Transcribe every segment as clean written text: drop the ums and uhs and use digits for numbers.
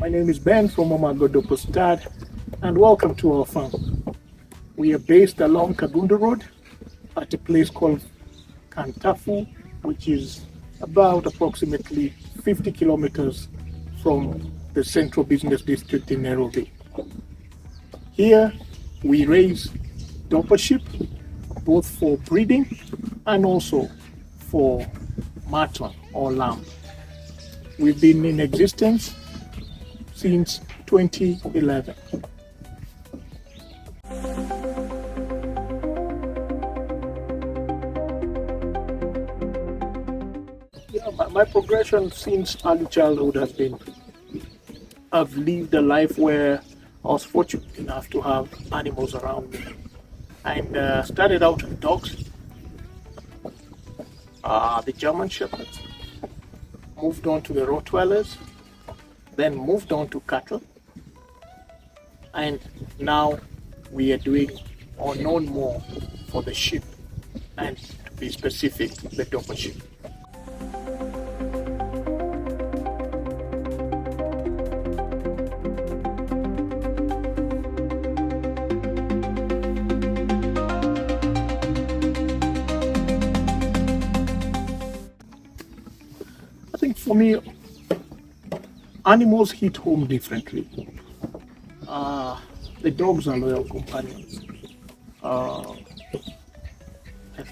My name is Ben from Amagoh, Dorper Sheep, and welcome to our farm. We are based along Kagundu Road at a place called Kantafu, which is about approximately 50 kilometers from the central business district in Nairobi. Here we raise Dorper Sheep, both for breeding and also for mutton or lamb. We've been in existence since 2011. My progression since early childhood has been, I've lived a life where I was fortunate enough to have animals around me. And started out with dogs, the German Shepherds, moved on to the Rottweilers, then moved on to cattle, and now we are doing or known more for the sheep, and to be specific, the Dorper Sheep. I think for me, animals hit home differently. The dogs are loyal companions. I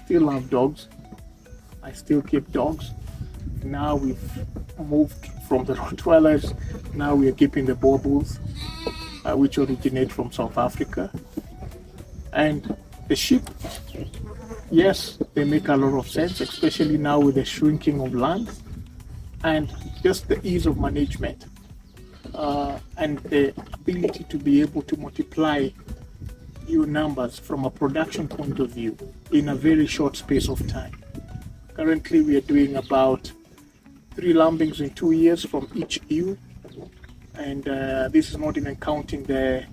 still love dogs. I still keep dogs. Now we've moved from the Rottweilers. Now we are keeping the Boer Bulls, which originate from South Africa. And the sheep, yes, they make a lot of sense, especially now with the shrinking of land and just the ease of management. And the ability to be able to multiply your numbers from a production point of view in a very short space of time. Currently, we are doing about 3 lambings in 2 years from each ewe, and this is not even counting the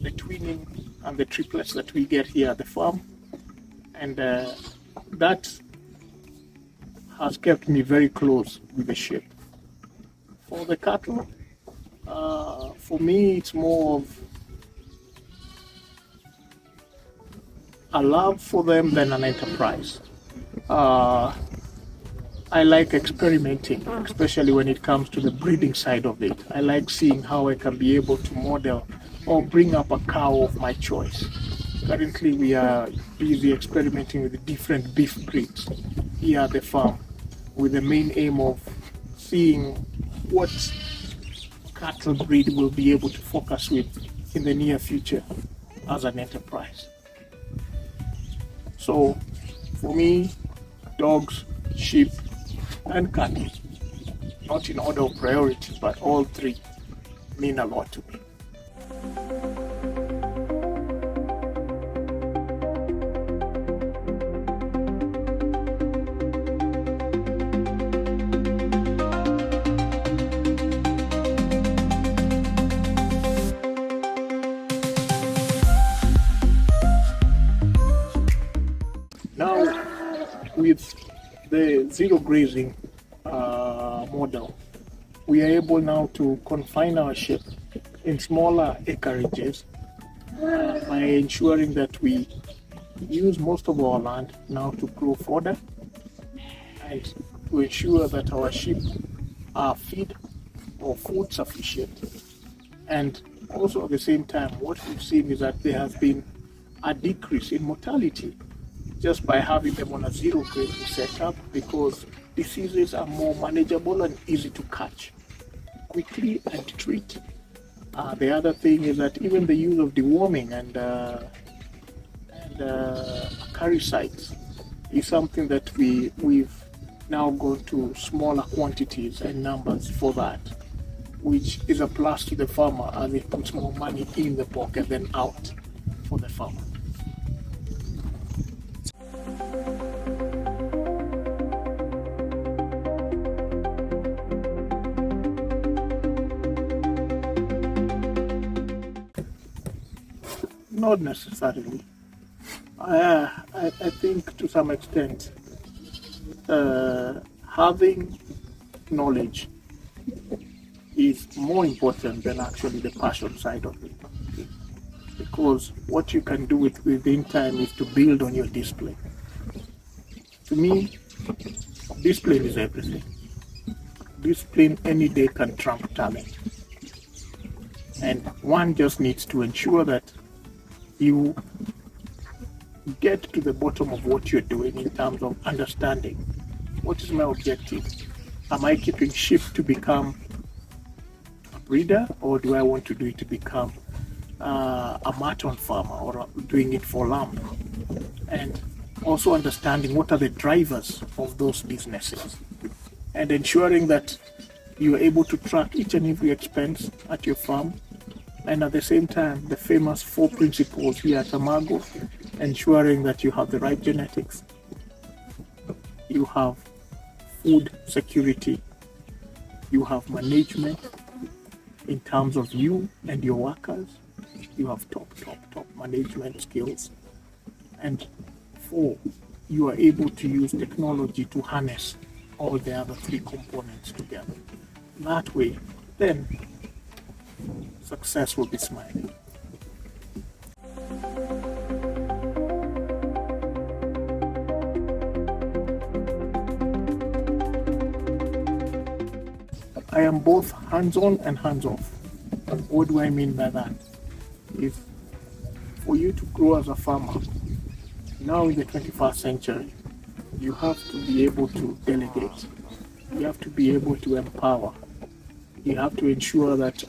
twinning and the triplets that we get here at the farm, and that has kept me very close with the sheep. For the cattle, for me, it's more of a love for them than an enterprise. I like experimenting, especially when it comes to the breeding side of it. I like seeing how I can be able to model or bring up a cow of my choice. Currently, we are busy experimenting with different beef breeds here at the farm, with the main aim of seeing what cattle breed will be able to focus with in the near future as an enterprise. So for me, dogs, sheep, and cattle, not in order of priority, but all three mean a lot to me. Now, with the zero grazing model, we are able now to confine our sheep in smaller acreages by ensuring that we use most of our land now to grow fodder and to ensure that our sheep are feed or food sufficient. And also at the same time, what we've seen is that there has been a decrease in mortality just by having them on a zero grazing setup, because diseases are more manageable and easy to catch quickly and treat. The other thing is that even the use of deworming and acaricides is something that we've now gone to smaller quantities and numbers for that, which is a plus to the farmer as it puts more money in the pocket than out for the farmer. Not necessarily. I think to some extent having knowledge is more important than actually the passion side of it. Okay? Because what you can do within time is to build on your discipline. To me, discipline is everything. Discipline any day can trump talent. And one just needs to ensure that you get to the bottom of what you're doing in terms of understanding what is my objective. Am I keeping sheep to become a breeder, or do I want to do it to become a mutton farmer, or doing it for lamb? And also understanding what are the drivers of those businesses, and ensuring that you are able to track each and every expense at your farm. And at the same time, the famous 4 principles here at Amagoh, ensuring that you have the right genetics, you have food security, you have management in terms of you and your workers, you have top management skills, and 4, you are able to use technology to harness all the other 3 components together. That way, then success will be smiling. I am both hands-on and hands-off. What do I mean by that? Is for you to grow as a farmer, now in the 21st century, you have to be able to delegate. You have to be able to empower. You have to ensure that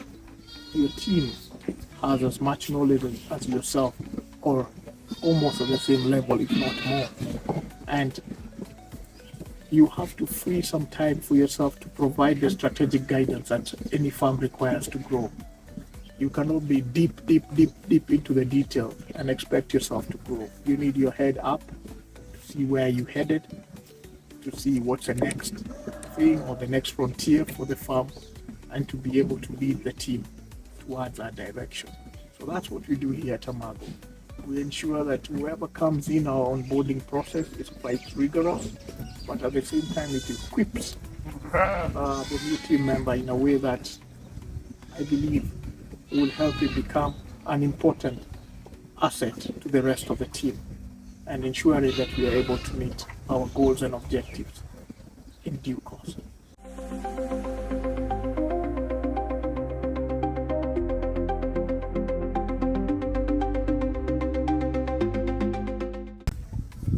your team has as much knowledge as yourself, or almost at the same level, if not more. And you have to free some time for yourself to provide the strategic guidance that any farm requires to grow. You cannot be deep into the detail and expect yourself to grow. You need your head up to see where you're headed, to see what's the next thing or the next frontier for the farm, and to be able to lead the team towards that direction. So that's what we do here at Amagoh. We ensure that whoever comes in, our onboarding process is quite rigorous, but at the same time it equips the new team member in a way that I believe will help him become an important asset to the rest of the team, and ensuring that we are able to meet our goals and objectives in due course.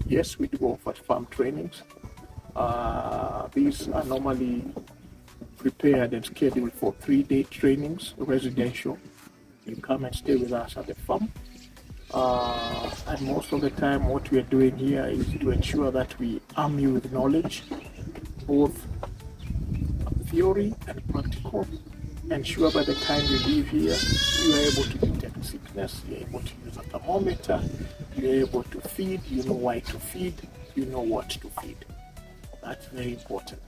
Yes, we do offer farm trainings. These are normally prepared and scheduled for 3-day trainings, residential. You come and stay with us at the farm. And most of the time what we are doing here is to ensure that we arm you with knowledge, both theory and practical. Ensure by the time you leave here, you are able to detect sickness, you're able to use a thermometer, you're able to feed, you know why to feed, you know what to feed. That's very important.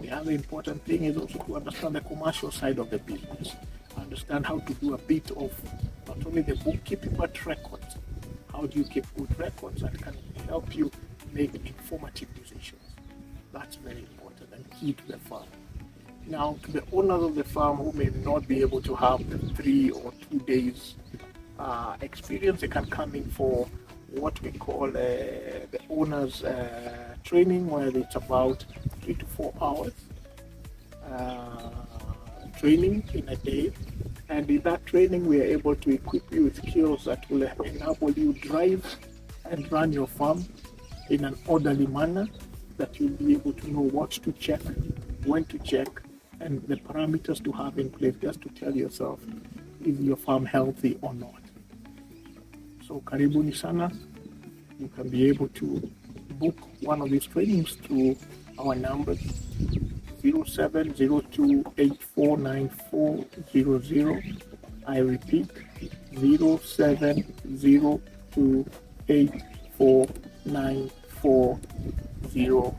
The other important thing is also to understand the commercial side of the business. Understand how to do a bit of not only the bookkeeping but records. How do you keep good records that can help you make informative decisions? That's very important and key to the farm. Now, to the owners of the farm who may not be able to have the 3 or 2 days experience, they can come in for what we call the owners training, where it's about 3 to 4 hours training in a day. And in that training, we are able to equip you with skills that will enable you drive and run your farm in an orderly manner, that you'll be able to know what to check, when to check, and the parameters to have in place just to tell yourself, is your farm healthy or not? So karibuni sana. You can be able to book one of these trainings through our numbers 0702849400. I repeat, 0702849400.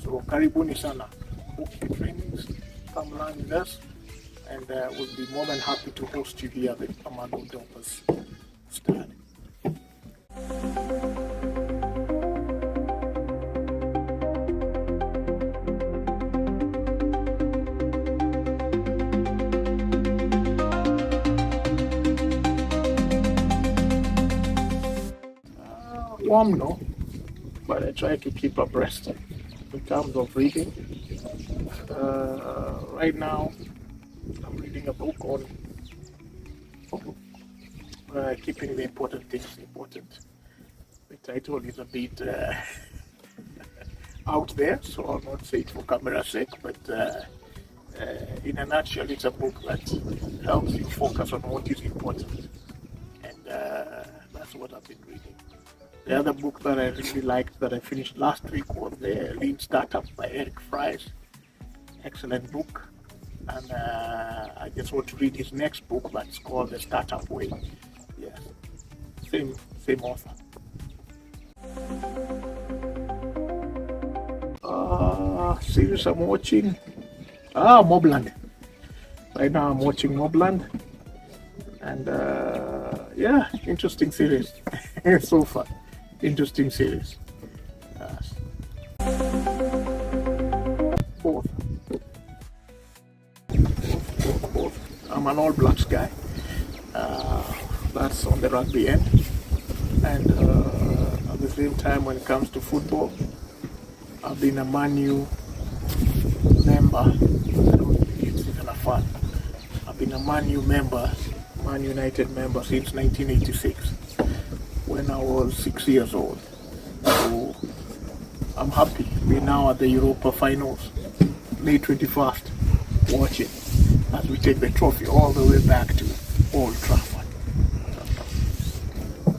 So karibuni sana. Book your trainings, come learn with us, and we'll be more than happy to host you here at the Amagoh Dorper Sheep. warm, no, but I try to keep abreast in terms of reading. Right now, I'm reading a book on keeping the important things important. The title is a bit out there, so I'll not say it for camera's sake, but in a nutshell, it's a book that helps you focus on what is important, and that's what I've been reading. The other book that I really liked that I finished last week was The Lean Startup by Eric Fries. Excellent book, and I just want to read his next book that's called The Startup Way. Yes, same author. Series I'm watching. Mobland. Right now I'm watching Mobland, and yeah, interesting series so far. Interesting series. Yes. Both. I'm an All Blacks guy. That's on the rugby end, and at the same time, when it comes to football, I've been a Man U member. I don't think it's even a fan. I've been a Man U member, Man United member since 1986, when I was 6 years old. So I'm happy. We're now at the Europa finals, May 21st, watching as we take the trophy all the way back to Old Trafford.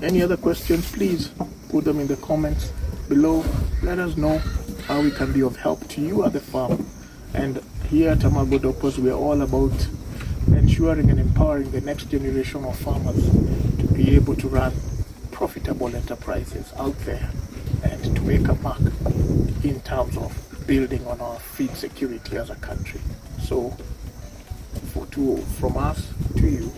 Any other questions, please put them in the comments below. Let us know how we can be of help to you at the farm. And here at Amagoh Dorpers, we are all about ensuring and empowering the next generation of farmers to be able to run profitable enterprises out there and to make a mark in terms of building on our feed security as a country. So from us to you,